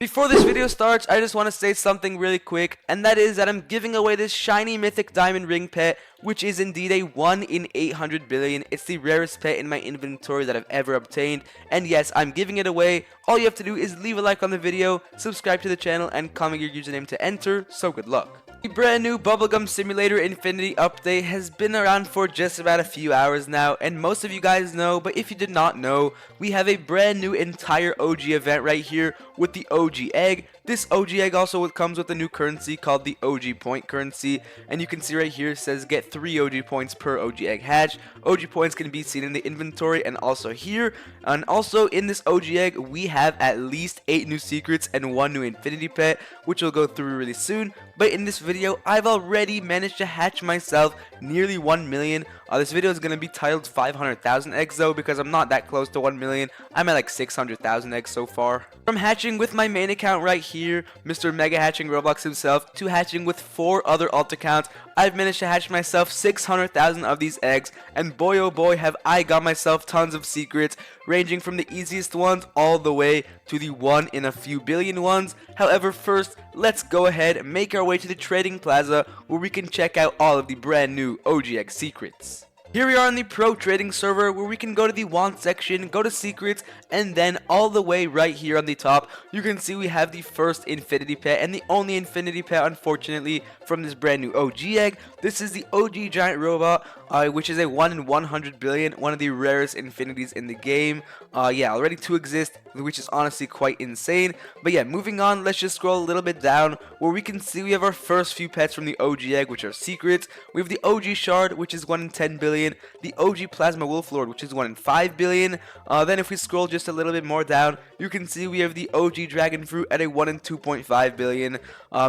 Before this video starts, I just want to say something really quick, and that is that I'm giving away this shiny mythic diamond ring pet, which is indeed a 1 in 800 billion. It's the rarest pet in my inventory that I've ever obtained, and yes, I'm giving it away. All you have to do is leave a like on the video, subscribe to the channel, and comment your username to enter, so good luck. The brand new Bubblegum Simulator Infinity update has been around for just about a few hours now, and most of you guys know, but if you did not know, we have a brand new entire OG event right here with the OG egg. This OG egg also comes with a new currency called the OG point currency, and you can see right here it says get 3 OG points per OG egg hatch. OG points can be seen in the inventory and also here, and also in this OG egg we have at least 8 new secrets and 1 new infinity pet, which we'll go through really soon. But in this video I've already managed to hatch myself nearly 1 million. This video is going to be titled 500,000 eggs though, because I'm not that close to 1 million. I'm at like 600,000 eggs so far. From hatching with my main account right here, Mr. Mega Hatching Roblox himself, to hatching with 4 other alt accounts, I've managed to hatch myself 600,000 of these eggs, and boy oh boy have I got myself tons of secrets, ranging from the easiest ones all the way to the 1 in a few billion ones. However, first, let's go ahead and make our way to the trading plaza where we can check out all of the brand new OG egg secrets. Here we are on the pro trading server where we can go to the want section, go to secrets, and then all the way right here on the top you can see we have the first infinity pet and the only infinity pet unfortunately from this brand new OG egg. This is the OG giant robot, which is a 1 in 100 billion, one of the rarest infinities in the game. Yeah, already 2 exist, which is honestly quite insane. But yeah, moving on, let's just scroll a little bit down where we can see we have our first few pets from the OG egg, which are secrets. We have the OG shard, which is 1 in 10 billion, the OG plasma wolf lord, which is 1 in 5 billion. Then if we scroll just a little bit more down, you can see we have the OG dragon fruit at a 1 in 2.5 billion.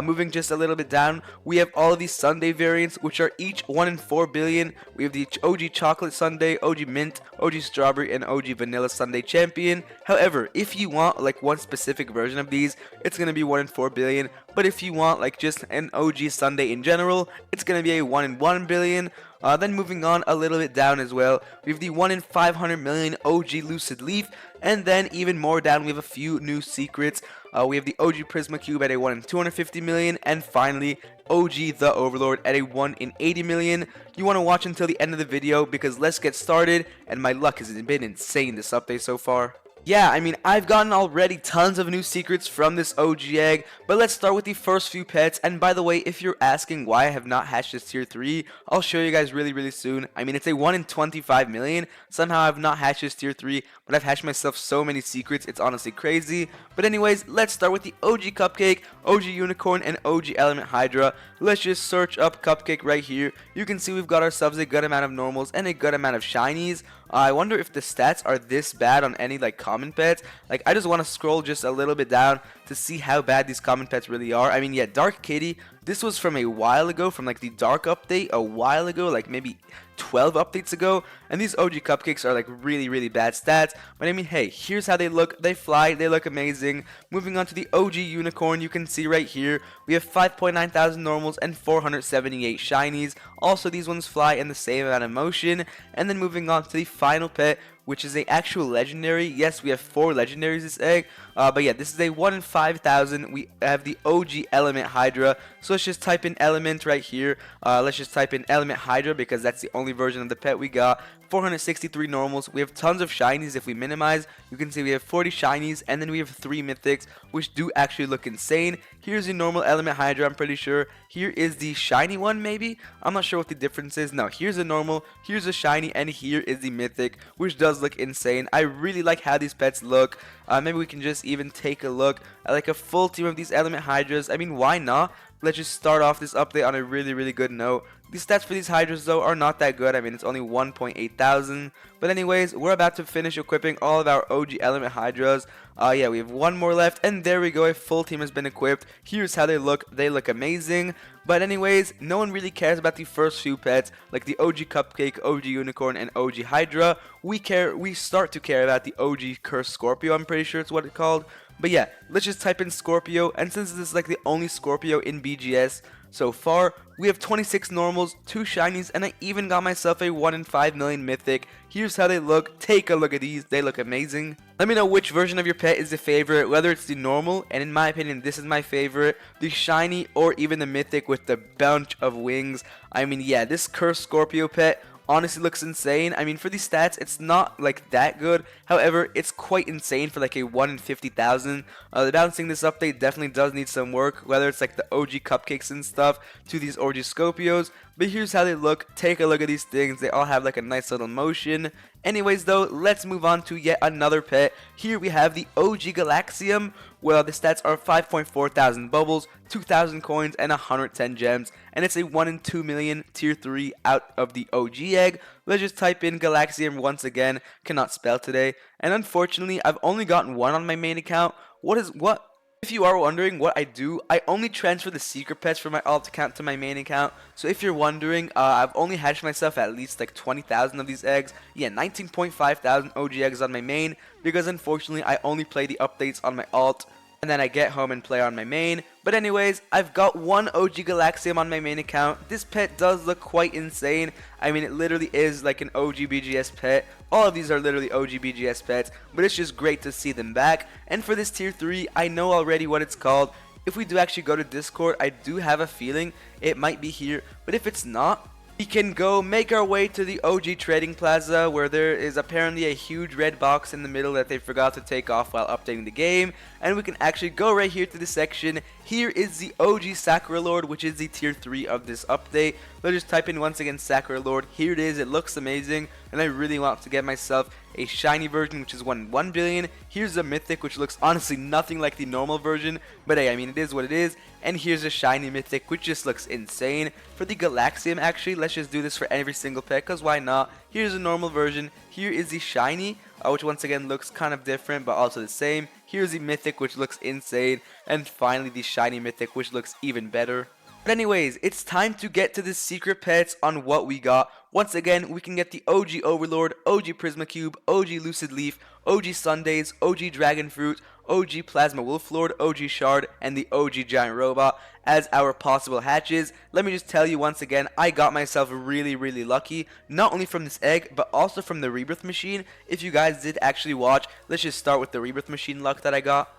Moving just a little bit down, we have all of these sundae variants, which are each 1 in 4 billion. We have the OG chocolate sundae, OG mint, OG strawberry, and OG vanilla sundae champion. However, if you want like one specific version of these, it's gonna be 1 in 4 billion. But if you want like just an OG sundae in general, it's gonna be a 1 in 1 billion. Then moving on a little bit down as well, we have the 1 in 500 million OG lucid leaf, and then even more down we have a few new secrets. We have the OG prisma cube at a 1 in 250 million, and finally OG the overlord at a 1 in 80 million. You want to watch until the end of the video because let's get started, and my luck has been insane this update so far. Yeah, I mean, I've gotten already tons of new secrets from this OG egg, but let's start with the first few pets. And by the way, if you're asking why I have not hatched this tier 3, I'll show you guys really soon. I mean, it's a 1 in 25 million. Somehow I've not hatched this tier 3, but I've hatched myself so many secrets, it's honestly crazy. But anyways, let's start with the OG cupcake, OG unicorn, and OG element hydra. Let's just search up cupcake right here. You can see we've got ourselves a good amount of normals and a good amount of shinies. I wonder if the stats are this bad on any like common pets. Like, I just want to scroll just a little bit down to see how bad these common pets really are. I mean, yeah, Dark Kitty, this was from a while ago, from like the Dark update a while ago, like maybe 12 updates ago, and these OG cupcakes are like really bad stats. But I mean, hey, here's how they look. They fly, they look amazing. Moving on to the OG unicorn, you can see right here we have 5.9 thousand normals and 478 shinies. Also, these ones fly in the same amount of motion. And then moving on to the final pet, which is a actual legendary. Yes, we have 4 legendaries this egg, but yeah, this is a 1 in 5,000. We have the OG element hydra, so let's just type in element right here. Let's just type in element hydra because that's the only version of the pet we got. 463 normals. We have tons of shinies. If we minimize, you can see we have 40 shinies, and then we have 3 mythics, which do actually look insane. Here's the normal element hydra, I'm pretty sure. Here is the shiny one, maybe. I'm not sure what the difference is. No, here's a normal, here's a shiny, and here is the mythic, which does look insane. I really like how these pets look. Maybe we can just even take a look at like a full team of these element hydras. I mean, why not? Let's just start off this update on a really good note. The stats for these hydras though are not that good. I mean, it's only 1.8 thousand. But anyways, we're about to finish equipping all of our OG element hydras. Yeah, we have 1 more left, and there we go, a full team has been equipped. Here's how they look amazing. But anyways, no one really cares about the first few pets, like the OG cupcake, OG unicorn, and OG hydra. We start to care about the OG cursed scorpio, I'm pretty sure it's what it's called. But yeah, let's just type in Scorpio, and since this is like the only Scorpio in BGS so far, we have 26 normals, 2 shinies, and I even got myself a 1 in 5 million mythic. Here's how they look. Take a look at these. They look amazing. Let me know which version of your pet is the favorite, whether it's the normal, and in my opinion this is my favorite, the shiny, or even the mythic with the bunch of wings. I mean, yeah, this cursed Scorpio pet honestly looks insane. I mean, for these stats, it's not like that good. However, it's quite insane for like a 1 in 50,000. The balancing this update definitely does need some work, whether it's like the OG cupcakes and stuff to these OG Scorpios. But here's how they look. Take a look at these things. They all have like a nice little motion. Anyways though, let's move on to yet another pet. Here we have the OG Galaxium. Well, the stats are 5.4 thousand bubbles, 2,000 coins, and 110 gems. And it's a 1 in 2 million tier 3 out of the OG egg. Let's just type in Galaxium once again. Cannot spell today. And unfortunately, I've only gotten one on my main account. What? If you are wondering what I do, I only transfer the secret pets from my alt account to my main account. So if you're wondering, I've only hatched myself at least like 20,000 of these eggs. Yeah, 19.5 thousand OG eggs on my main, because unfortunately I only play the updates on my alt, and then I get home and play on my main. But anyways, I've got one OG Galaxium on my main account. This pet does look quite insane. I mean, it literally is like an OG BGS pet. All of these are literally OG BGS pets, but it's just great to see them back. And for this tier 3, I know already what it's called. If we do actually go to Discord, I do have a feeling it might be here, but if it's not, we can go make our way to the OG Trading Plaza, where there is apparently a huge red box in the middle that they forgot to take off while updating the game, and we can actually go right here to the section. Here is the OG Sakura Lord, which is the tier 3 of this update. Let's just type in once again Sakura Lord. Here it is. It looks amazing, and I really want to get myself a shiny version, which is 1 in 1 billion. Here's a mythic, which looks honestly nothing like the normal version, but hey, I mean, it is what it is. And here's a shiny mythic, which just looks insane. For the Galaxium, actually, let's just do this for every single pet, because why not? Here's a normal version. Here is the shiny, which once again looks kind of different, but also the same. Here's the mythic, which looks insane. And finally, the shiny mythic, which looks even better. But anyways, it's time to get to the secret pets on what we got. Once again, we can get the OG Overlord, OG Prisma Cube, OG Lucid Leaf, OG Sundays, OG Dragon Fruit, OG Plasma Wolf Lord, OG Shard, and the OG Giant Robot as our possible hatches. Let me just tell you once again, I got myself really lucky, not only from this egg, but also from the Rebirth machine. If you guys did actually watch, let's just start with the Rebirth machine luck that I got.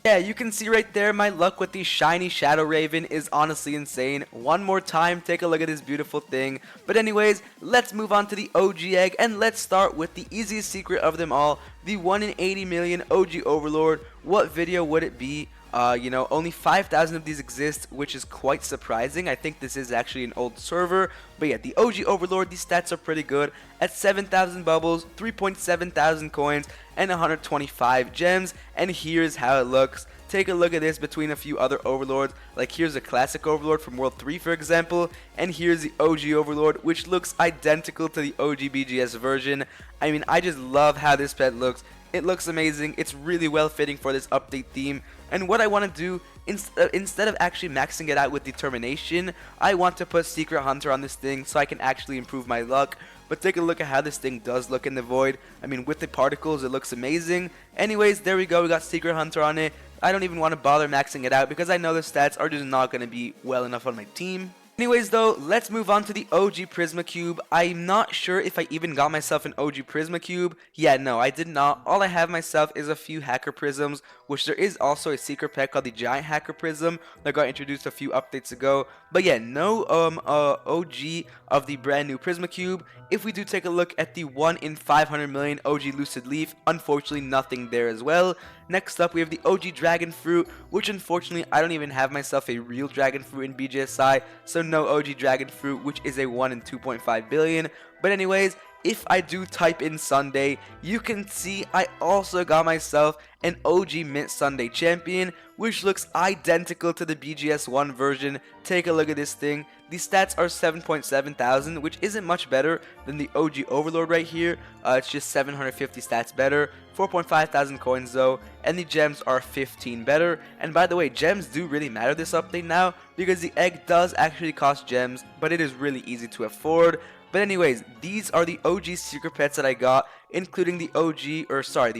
Yeah, you can see right there, my luck with the shiny Shadow Raven is honestly insane. One more time, take a look at this beautiful thing. But anyways, let's move on to the OG egg, and let's start with the easiest secret of them all, the 1 in 80 million OG Overlord. What video would it be? You know, only 5,000 of these exist, which is quite surprising. I think this is actually an old server. But yeah, the OG Overlord, these stats are pretty good. At 7,000 bubbles, 3.7 thousand coins, and 125 gems. And here's how it looks. Take a look at this between a few other Overlords. Like here's a classic Overlord from World 3, for example. And here's the OG Overlord, which looks identical to the OG BGS version. I mean, I just love how this pet looks. It looks amazing. It's really well fitting for this update theme. And what I want to do, instead of actually maxing it out with determination, I want to put Secret Hunter on this thing so I can actually improve my luck. But take a look at how this thing does look in the void. I mean, with the particles, it looks amazing. Anyways, there we go. We got Secret Hunter on it. I don't even want to bother maxing it out because I know the stats are just not going to be well enough on my team. Anyways though, let's move on to the OG Prisma Cube. I'm not sure if I even got myself an OG Prisma Cube. Yeah, no, I did not. All I have myself is a few Hacker Prisms, which there is also a secret pet called the Giant Hacker Prism that got introduced a few updates ago. But yeah, no OG of the brand new Prisma Cube. If we do take a look at the 1 in 500 million OG Lucid Leaf, unfortunately nothing there as well. Next up, we have the OG Dragon Fruit, which unfortunately I don't even have myself a real Dragon Fruit in BGSI, so no OG Dragon Fruit, which is a 1 in 2.5 billion. But anyways, if I do type in Sunday, you can see I also got myself an OG Mint Sunday Champion, which looks identical to the BGS1 version. Take a look at this thing. The stats are 7.7 thousand, which isn't much better than the OG Overlord right here. It's just 750 stats better, 4.5 thousand coins though, and the gems are 15 better. And by the way, gems do really matter this update now, because the egg does actually cost gems, but it is really easy to afford. But anyways, these are the OG secret pets that I got, including the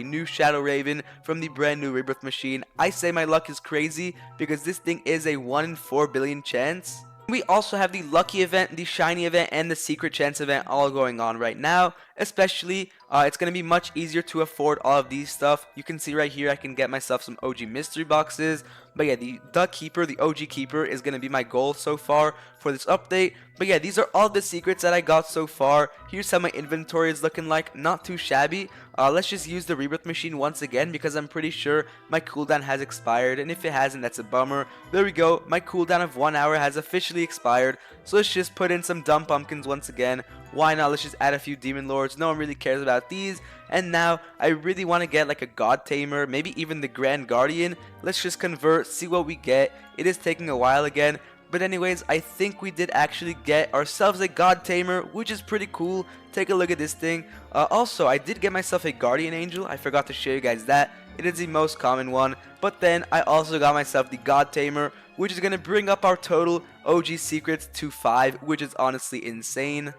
new Shadow Raven from the brand new Rebirth machine. I say my luck is crazy because this thing is a 1 in 4 billion chance. We also have the lucky event, the shiny event, and the secret chance event all going on right now. Especially, it's going to be much easier to afford all of these stuff. You can see right here I can get myself some OG mystery boxes. But yeah, the Keeper, the OG Keeper, is going to be my goal so far for this update. But yeah, these are all the secrets that I got so far. Here's how my inventory is looking like. Not too shabby. Let's just use the Rebirth machine once again because I'm pretty sure my cooldown has expired. And if it hasn't, that's a bummer. There we go. My cooldown of 1 hour has officially expired. So let's just put in some dumb pumpkins once again. Why not? Let's just add a few Demon Lords. No one really cares about these. And now I really want to get like a God Tamer, maybe even the Grand Guardian. Let's just convert, see what we get. It is taking a while again. But anyways, I think we did actually get ourselves a God Tamer, which is pretty cool. Take a look at this thing. Also, I did get myself a Guardian Angel. I forgot to show you guys that. It is the most common one. But then I also got myself the God Tamer, which is going to bring up our total OG secrets to 5, which is honestly insane.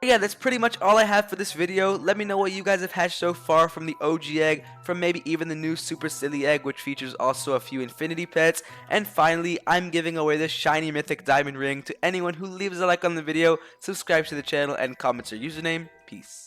Yeah, that's pretty much all I have for this video. Let me know what you guys have hatched so far from the OG egg, from maybe even the new Super Silly egg, which features also a few infinity pets. And finally, I'm giving away this shiny mythic diamond ring to anyone who leaves a like on the video, subscribes to the channel, and comments their username. Peace.